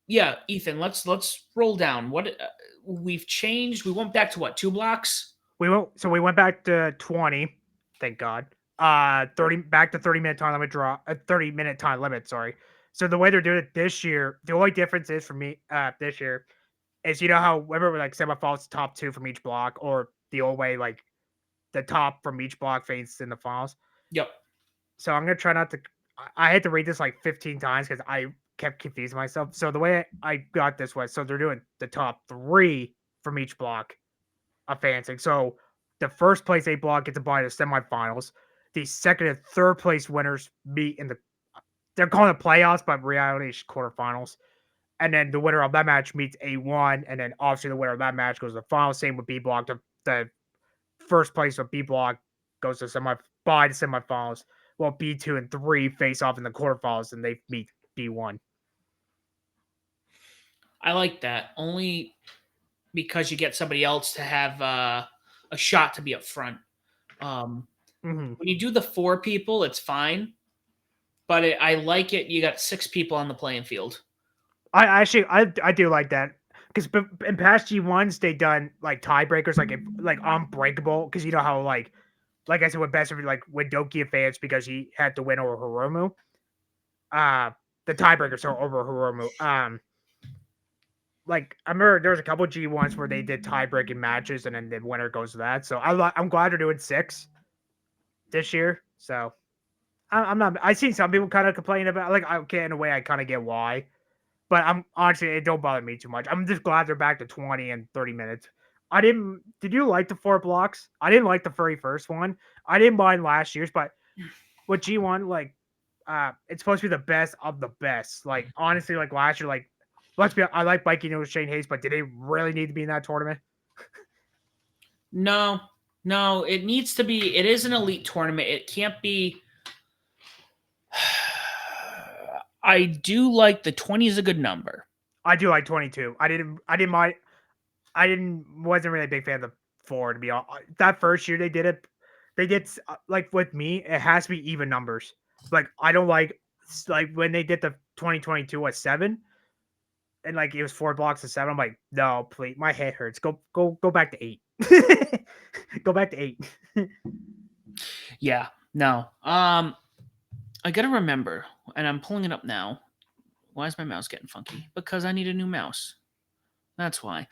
Yeah, Ethan, let's roll down. What we've changed. We went back to what, 2 blocks? We went back to 20. Thank God. 30 back to 30-minute time limit draw. A 30-minute time limit. Sorry. So the way they're doing it this year, the only difference is for me this year is you know how remember like semifinals top two from each block, or the old way like the top from each block faces in the finals. Yep. So I'm gonna try not to. I had to read this like 15 times because I kept confusing myself. So the way I got this was so they're doing the top three from each block advancing. So the first place A block gets a bye to semifinals. The second and third place winners meet in the they're calling it playoffs, but reality is quarterfinals. And then the winner of that match meets A1, and then obviously the winner of that match goes to the final. Same with B block. The first place of B block goes to bye to semifinals. While B2 and 3 face off in the quarterfinals, and they meet B1. I like that. Only because you get somebody else to have a shot to be up front. Mm-hmm. When you do the 4 people, it's fine. But I like it. You got 6 people on the playing field. I do like that because in past G1s they done like tiebreakers like unbreakable because you know how like I said with best of like when Doki advanced because he had to win over Hiromu. The tiebreakers are over Hiromu. Like I remember there was a couple G1s where they did tie breaking matches and then the winner goes to that. So I'm glad they're doing 6 this year. So I'm not. I seen some people kind of complaining about like okay in a way I kind of get why, but I'm honestly it don't bother me too much. I'm just glad they're back to 20 and 30 minutes. I didn't. Did you like the 4 blocks? I didn't like the very first one. I didn't mind last year's, but with G1 like it's supposed to be the best of the best. Like honestly, like last year, like let's be I like biking with Shane Hayes, but did they really need to be in that tournament? No, no, it needs to be. It is an elite tournament. It can't be. I do like the 20 is a good number. I do like 22. I didn't mind wasn't really a big fan of the 4 to be honest. That first year they did it. They did like with me, it has to be even numbers. Like I don't like when they did the 2022 at 7 and like it was 4 blocks of 7. I'm like, no, please, my head hurts. Go back to 8. Go back to 8. Yeah, no. I gotta remember, and I'm pulling it up now. Why is my mouse getting funky? Because I need a new mouse. That's why.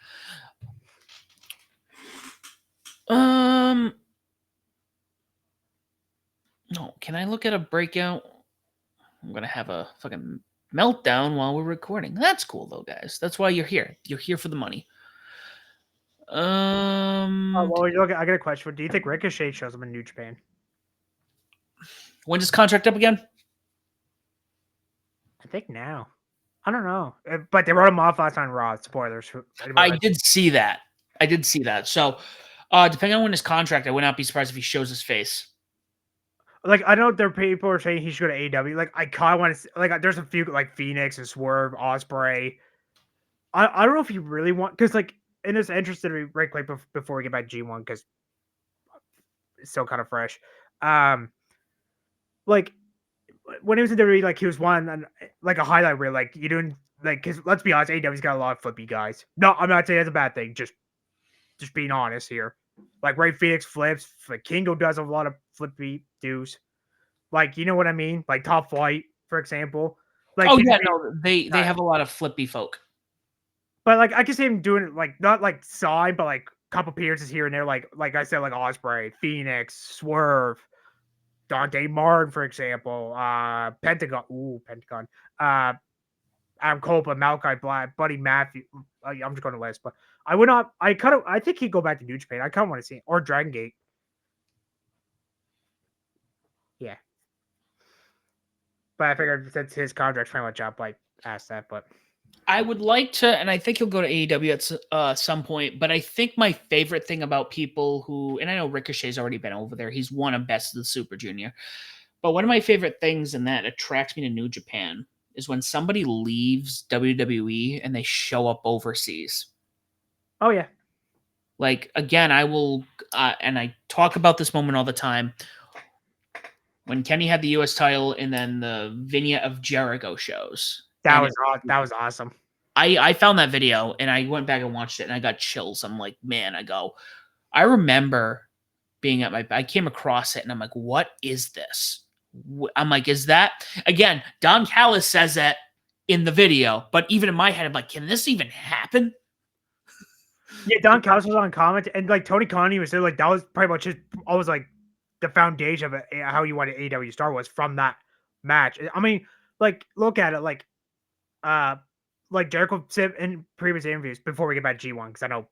No, can I look at a breakout? I'm gonna have a fucking meltdown while we're recording. That's cool though, guys. That's why you're here. You're here for the money. Well, I got a question. Do you think Ricochet shows up in New Japan? When's his contract up again? I think now. I don't know, but they wrote him off last time Raw. Spoilers. I did see that. I did see that. So, depending on when his contract, I would not be surprised if he shows his face. Like I know there are people are saying he should go to AEW. Like I kind of want to like there's a few like Phoenix and Swerve, Osprey. I don't know if you really want because like and it's interesting to me right quick before we get back to G1 because it's still kind of fresh. Like when he was in WWE, like he was one like a highlight reel. Like you doing like because let's be honest, AEW's got a lot of flippy guys. No, I'm not saying that's a bad thing. Just being honest here. Like Ray Phoenix flips. Like Kingo does a lot of flippy dudes. Like, you know what I mean? Like Top Flight, for example. Like, Oh yeah, no, they have a lot of flippy folk. but like I can see him doing it like not like sign, but like couple appearances here and there. Like I said, like Osprey, Phoenix, Swerve, Dante Martin, for example. Pentagon. Ooh, Pentagon. Adam Copeland, Malachi Black, Buddy Matthew. I'm just going to list, but I would not. I think he'd go back to New Japan. I kind of want to see it. Or Dragon Gate. Yeah. But I figured since his contract's pretty much up, like ask that. But I would like to, and I think he'll go to AEW at some point. But I think my favorite thing about people who, and I know Ricochet's already been over there. He's won a Best of the Super Junior. But one of my favorite things, and that attracts me to New Japan, is when somebody leaves WWE and they show up overseas. oh yeah, Like again, I will, and I talk about this moment all the time. When Kenny had the U.S. title, and then the Vignette of Jericho shows, that and was that was awesome. I found that video and I went back and watched it, and I got chills. I'm like, man, I remember being at I came across it, and I'm like, what is this? I'm like, is that again? Don Callis says that in the video, but even in my head, I'm like, can this even happen? Yeah, Don Callis was on comment, and like Tony Khan was there. Like that was pretty much just always like the foundation of it, how you wanted AEW to start was from that match. I mean, like look at it, uh, like Jericho said in previous interviews before we get back to G1 because I know,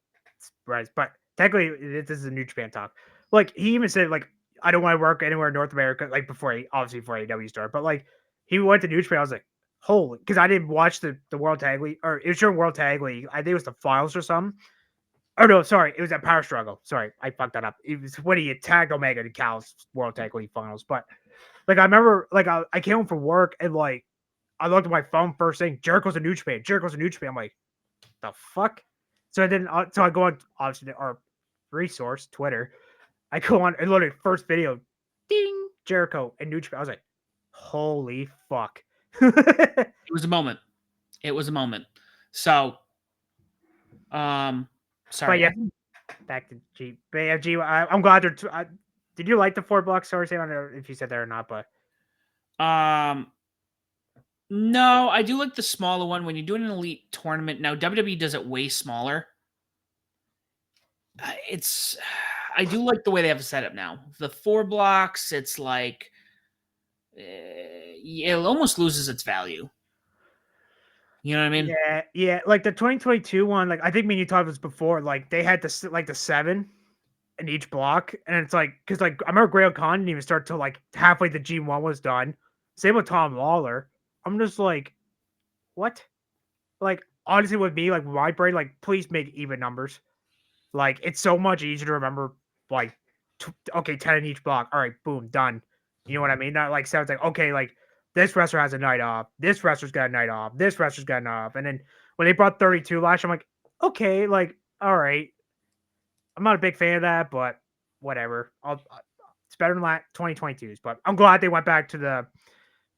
right? But technically, this is a New Japan talk. Like he even said, like I don't want to work anywhere in North America. Like before, obviously before AEW started, but like he went to New Japan. I was like, holy, because I didn't watch the World Tag League or it was during World Tag League. I think it was the finals or something. Oh no, sorry, it was at Power Struggle. Sorry, I fucked that up. It was when he attacked Omega to Cal's World Tag League finals. But like I remember, like I came home from work and like I looked at my phone first thing. Jericho's a New Japan. Jericho's a New Japan. I'm like, the fuck. So I didn't. So I go on obviously our resource Twitter. I go on and literally first video, ding, Jericho and New Japan. I was like, holy fuck. It was a moment. It was a moment. So, sorry. But yeah, back to G. But yeah, G. I'm glad they're. Did you like the 4 blocks? Sorry, I don't know if you said that or not, but No, I do like the smaller one when you're doing an elite tournament. Now WWE does it way smaller. It's I do like the way they have it set up now. The 4 blocks, it's like it almost loses its value. You know what I mean? yeah, like the 2022 one, like I think me and you talked about this before. Like they had the like the 7 in each block, and it's like because like I remember Grail Khan didn't even start till like halfway the G1 was done. Same with Tom Lawler. I'm just like, what? Like honestly, with me, like my brain, like please make even numbers. Like it's so much easier to remember. Like, okay, 10 in each block. All right, boom, done. You know what I mean? Not like sounds like okay, like this wrestler has a night off. This wrestler's got a night off. This wrestler's got a night off. And then when they brought 32 last, I'm like, okay, like all right. I'm not a big fan of that, but whatever. It's better than 2022s. But I'm glad they went back to the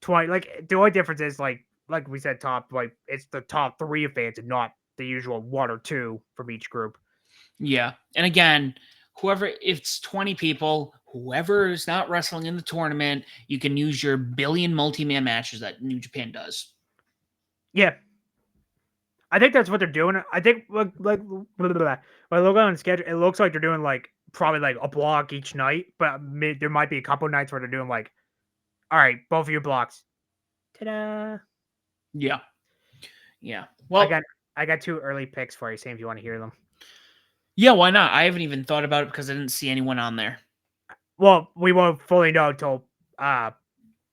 20. Like the only difference is like we said, top like it's the top 3 of fans and not the usual 1 or 2 from each group. Yeah. And again, whoever if it's 20 people, whoever is not wrestling in the tournament, you can use your billion multi-man matches that New Japan does. Yeah. I think that's what they're doing. I think like blah, blah, blah. When I look on the schedule, it looks like they're doing like probably like a block each night, but there might be a couple nights where they're doing like, all right, both of your blocks. Ta-da! Yeah. Yeah. I Well, got I got 2 early picks for you. Same if you want to hear them. yeah, why not? I haven't even thought about it because I didn't see anyone on there. Well, we won't fully know until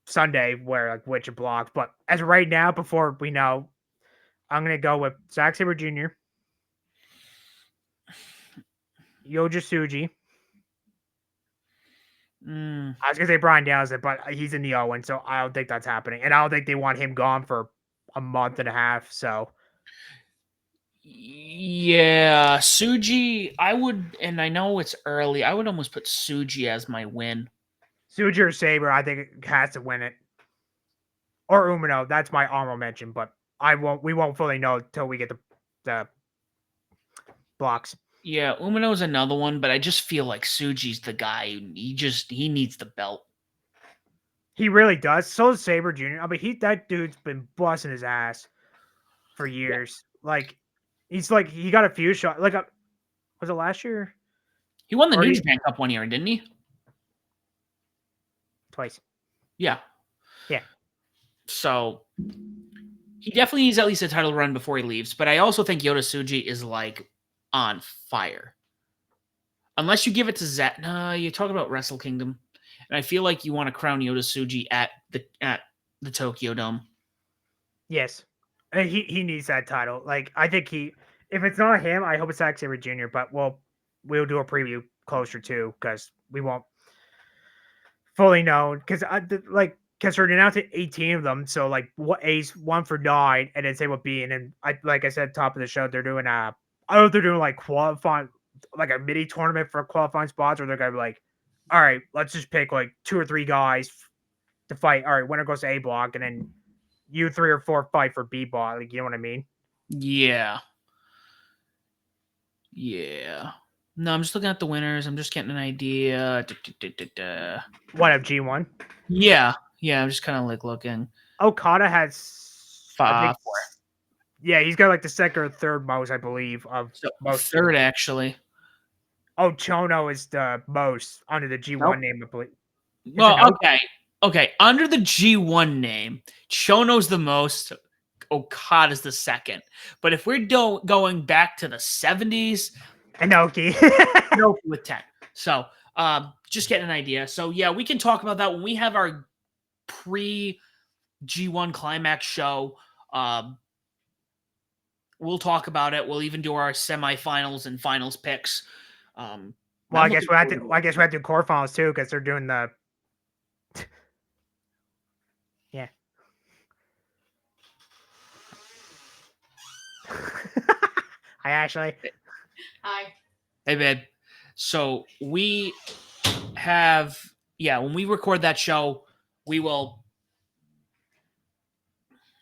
Sunday where like which blocks, but as of right now, before we know, I'm gonna go with Zack Sabre Jr., Yoja Suji. I was gonna say Brian Dowsett, but he's in the Owen, so I don't think that's happening. And I don't think they want him gone for a month and a half. So Yeah, Suji, I would, and I know it's early, I would almost put Suji as my win. Suji or Sabre, I think has to win it. Or Umino, that's my honorable mention, but we won't fully know until we get the blocks. Yeah, Umino's another one, but I just feel like Suji's the guy. He needs the belt. He really does. So does Sabre Jr. I mean, that dude's been busting his ass for Yeah. years. Like, he's like he got a few shots. Like, was it last year? He won the Or New Japan Cup one year, didn't he? twice. Yeah. Yeah. So he definitely needs at least a title run before he leaves. But I also think Yota Tsuji is like on fire. Unless you give it to Zach. No, you talk about Wrestle Kingdom. And I feel like you want to crown Yota Tsuji at the Tokyo Dome. Yes. He needs that title. Like, I think if it's not him, I hope it's Zack Sabre Jr., but we'll do a preview closer to, because we won't fully know, because because we're announcing 18 of them, so like what A's 1 for 9, and then say what B, and then like I said, top of the show, they're doing I don't know if they're doing like qualifying, like a mini tournament for qualifying spots, or they're gonna be like, all right, let's just pick like 2 or 3 guys to fight. All right, winner goes to A block, and then you 3 or 4 fight for B block. Like, you know what I mean? Yeah. Yeah. No, I'm just looking at the winners. I'm just getting an idea. What of G1? Yeah. Yeah, I'm just kind of like looking. Okada has, I think, 4. yeah, he's got like the second or third most, I believe, of So most. third, actually. Oh, Chono is the most under the G1 Nope. name, I believe. Well, okay. Okay. Under the G1 name, Chono's the most, Okada's the second. But if we're going back to the 70s, Inoki. Inoki with 10. So just getting an idea. So yeah, we can talk about that when we have our pre G1 Climax show. We'll talk about it. We'll even do our semifinals and finals picks. Well, I guess we have to do quarterfinals too, because they're doing the. Yeah. Hi, Ashley. Hi. Hey, babe. So we have, when we record that show, we will.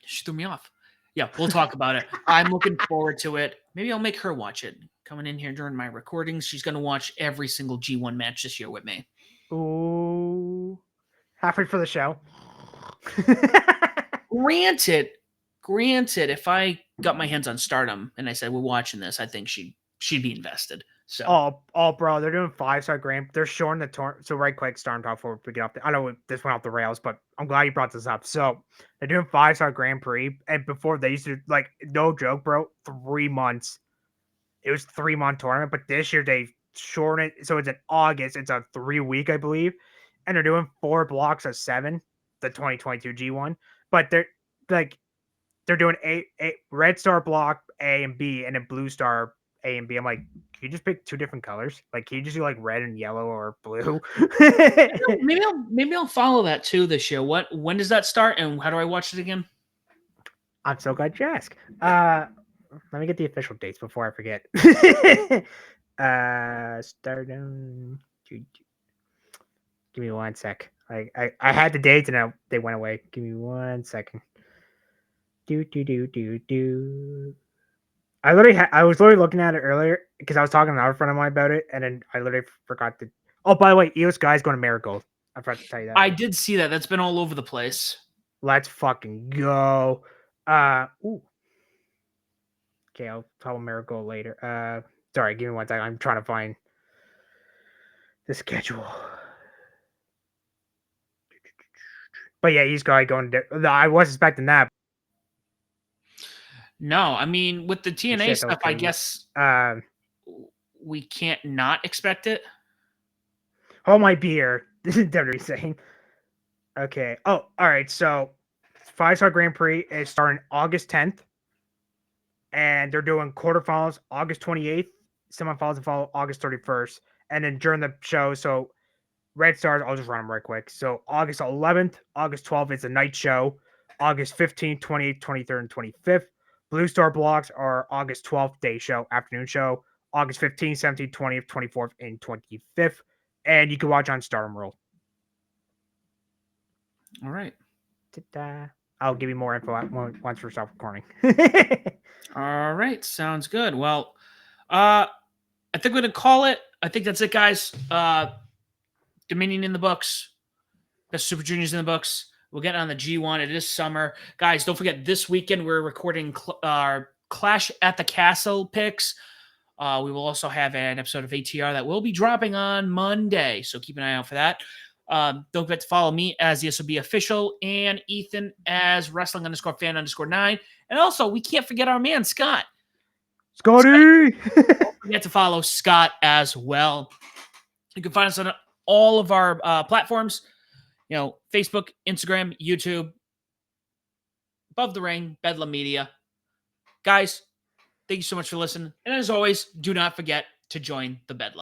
She threw me off. Yeah, we'll talk about it. I'm looking forward to it. Maybe I'll make her watch it. Coming in here during my recordings, she's going to watch every single G1 match this year with me. Ooh. Halfway for the show. Granted, if I got my hands on Stardom and I said we're watching this, I think she'd be invested. So bro, they're doing 5-star grand. They're shorting the tournament. So right quick, Stardom talk before we get off. I know this went off the rails, but I'm glad you brought this up. So they're doing 5-star Grand Prix, and before they used to, like, no joke, bro, 3 months. It was 3-month tournament, but this year they shortened it, so it's in August. It's a 3-week, I believe, and they're doing 4 blocks of 7, the 2022 G1. But they're doing a red star block A and B, and then blue star A and B. I'm like, can you just pick 2 different colors? Like, can you just do like red and yellow or blue? maybe I'll follow that too this year. When does that start, and how do I watch it again? I'm so glad you asked. Let me get the official dates before I forget. Stardom. Give me 1 sec. I had the dates and they went away. Give me 1 second. I was literally looking at it earlier because I was talking to another friend of mine about it, and then I literally forgot to. Oh, by the way, Io Sky's going to Marigold. I forgot to tell you that. I did see that. That's been all over the place. Let's fucking go. Ooh. Okay, I'll tell Marigold later. Sorry, give me 1 second. I'm trying to find the schedule. But yeah, he's going to. I was expecting that. No, I mean, with the TNA stuff, okay. I guess we can't not expect it. Hold my beer. WWE saying. Okay. Oh, all right. So 5-star Grand Prix is starting August 10th. And they're doing quarterfinals August 28th, semifinals and follow August 31st. And then during the show, so Red Stars, I'll just run them right quick. So August 11th, August 12th is a night show. August 15th, 28th, 23rd, and 25th. Blue Star blocks are August 12th, day show, afternoon show. August 15th, 17th, 20th, 24th, and 25th. And you can watch on Stardom World. All right. I'll give you more info once we're self-recording. All right. Sounds good. Well, I think we're going to call it. I think that's it, guys. Dominion in the books. Best Super Juniors in the books. We'll get on the G1. It is summer. Guys, don't forget, this weekend we're recording our Clash at the Castle picks. We will also have an episode of ATR that will be dropping on Monday, so keep an eye out for that. Don't forget to follow me as the SOB official and Ethan as wrestling_fan_9. And also, we can't forget our man, Scott. Scotty! Don't forget to follow Scott as well. You can find us on all of our platforms, Facebook, Instagram, YouTube. Above the Ring, Bedlam Media. Guys, thank you so much for listening. And as always, do not forget to join the Bedlam.